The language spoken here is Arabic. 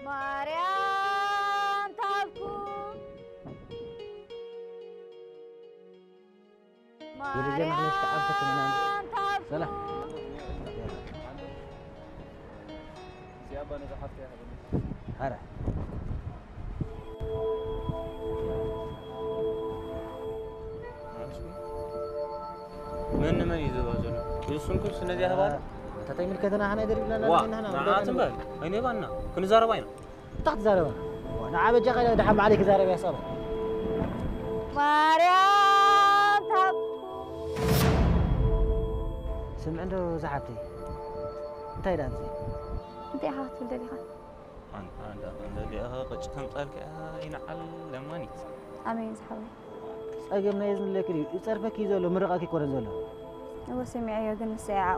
ማርያም ታብኩም ማርያም ታብኩም ሰላም زيابة نزحت يا حبيبي هلا من يزوجون يسونكم سنة دي هبالة تتاي ملكتنا احنا ندري لنا هنا نعاتم بال هيني بالنا كن زارباينا تحت زاربا وانا عابد جاي دحم عليك زاربا يا صبر ማርያም ታብኩም سمع عنده زحفتي انتي دانسي انت حاط ولدي أنا اللي قد كم قالك ينعل لمانيت امين صحابي اجمنا يزن لك يصرفك يزولو مرقاك يكون زولو هو سمعي يا جن الساعه